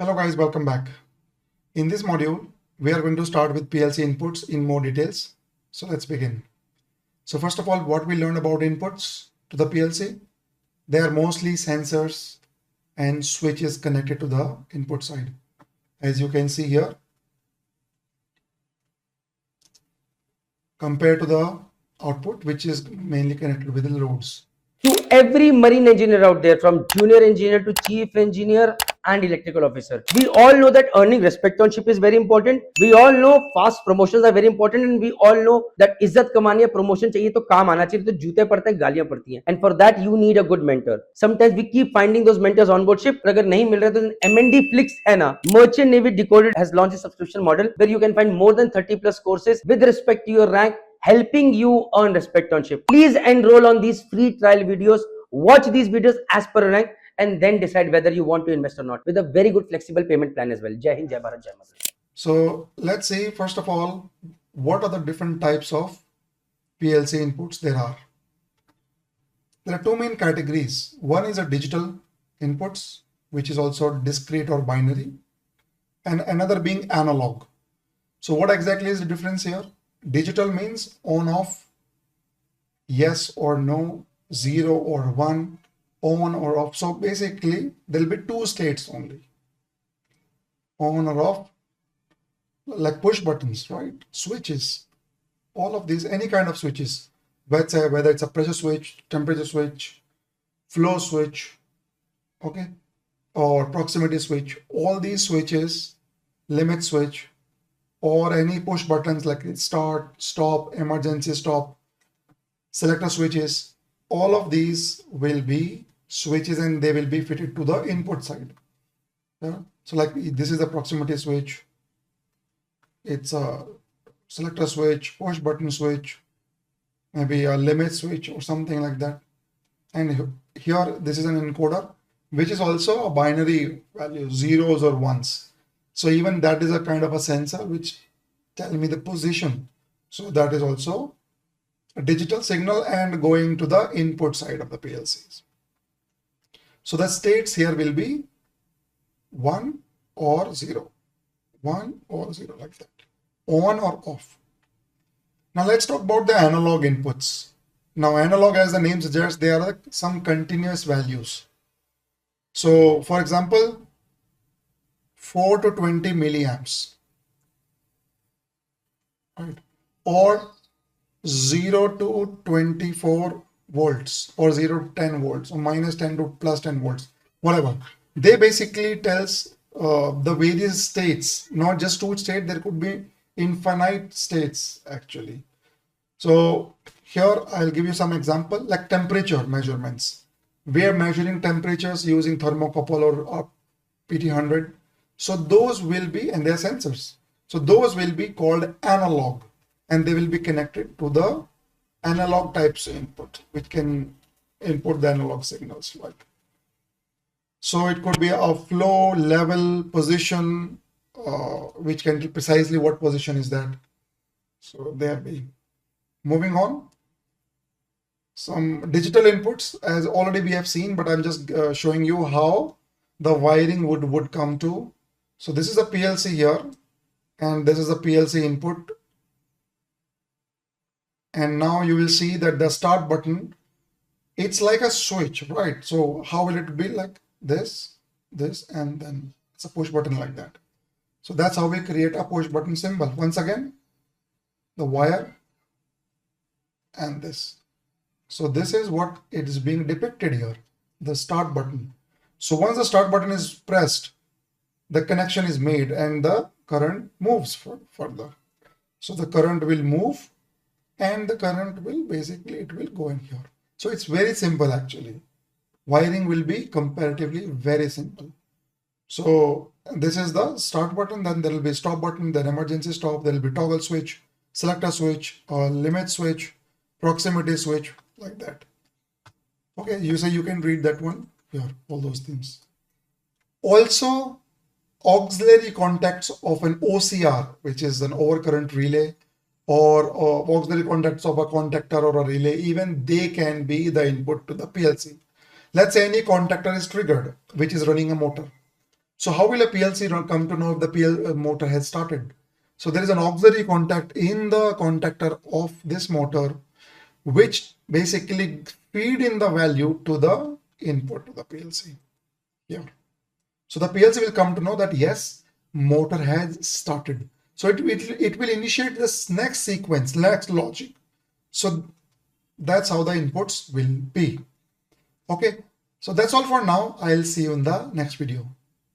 Hello guys, welcome back. In this module, we are going to start with PLC inputs in more details. So let's begin. So first of all, what we learned about inputs to the PLC, they are mostly sensors and switches connected to the input side. As you can see here, compared to the output, which is mainly connected with the loads. To every marine engineer out there, from junior engineer to chief engineer and electrical officer, we all know that earning respect on ship is very important. We all know fast promotions are very important, and we all know that इज्जत कमानी है, promotion चाहिए तो काम आना चाहिए, तो जूते पड़ते हैं, गालियां पड़ती हैं, and for that you need a good mentor. Sometimes we keep finding those mentors on board ship, अगर नहीं मिल रहे तो MNDFLIX है ना, Merchant Navy Decoded has launched a subscription model where you can find more than 30 plus courses with respect to your rank, helping you earn respect on ship. Please enroll on these free trial videos, watch these videos as per rank, and then decide whether you want to invest or not, with a very good flexible payment plan as well. Jai Hind, Jai Bharat, Jai Mother. So let's see, first of all, what are the different types of PLC inputs there are. There are two main categories. One is a digital inputs, which is also discrete or binary, and another being analog. So what exactly is the difference here? Digital means on off, yes or no, 0 or 1, on or off. So basically there'll be two states only, on or off, like push buttons, right? Switches, all of these, any kind of switches, whether it's a pressure switch, temperature switch, flow switch, okay, or proximity switch, all these switches, limit switch, or any push buttons like start, stop, emergency stop, selector switches, all of these will be switches and they will be fitted to the input side. Yeah? So like this is a proximity switch, it's a selector switch, push button switch, maybe a limit switch or something like that. And here this is an encoder, which is also a binary value, zeros or ones. So even that is a kind of a sensor which tell me the position. So that is also a digital signal and going to the input side of the PLCs. So the states here will be 1 or 0, 1 or 0, like that, on or off. Now let's talk about the analog inputs. Now analog, as the name suggests, they are some continuous values. So for example, 4 to 20 milliamps, right? Or 0 to 24 volts, or 0 to 10 volts, or minus 10 to plus 10 volts, whatever. They basically tells the various states, not just two states, there could be infinite states actually. So here I'll give you some example, like temperature measurements. We are measuring temperatures using thermocouple or PT100. So those will be, and they're sensors. So those will be called analog, and they will be connected to the analog types input, which can input the analog signals like. So it could be a flow, level, position, which can tell precisely what position is that. So there be. Moving on, some digital inputs, as already we have seen, but I'm just showing you how the wiring would come to. So this is a PLC here, and this is a PLC input. And now you will see that the start button, it's like a switch, right? So how will it be? Like this, and then it's a push button like that. So that's how we create a push button symbol. Once again, the wire and this. So this is what it is being depicted here, the start button. So once the start button is pressed, the connection is made and the current moves further. So the current will move and the current will basically, it will go in here. So it's very simple actually. Wiring will be comparatively very simple. So this is the start button, then there will be stop button, then emergency stop, there will be toggle switch, selector switch, limit switch, proximity switch, like that. Okay, you say you can read that one here, all those things. Also, auxiliary contacts of an OCR, which is an overcurrent relay, or auxiliary contacts of a contactor or a relay, even they can be the input to the PLC. Let's say any contactor is triggered, which is running a motor. So how will a PLC come to know if the motor has started? So there is an auxiliary contact in the contactor of this motor, which basically feed in the value to the input to the PLC. Yeah. So the PLC will come to know that yes, motor has started. So it will initiate this next sequence, next logic. So that's how the inputs will be. Okay. So that's all for now. I'll see you in the next video.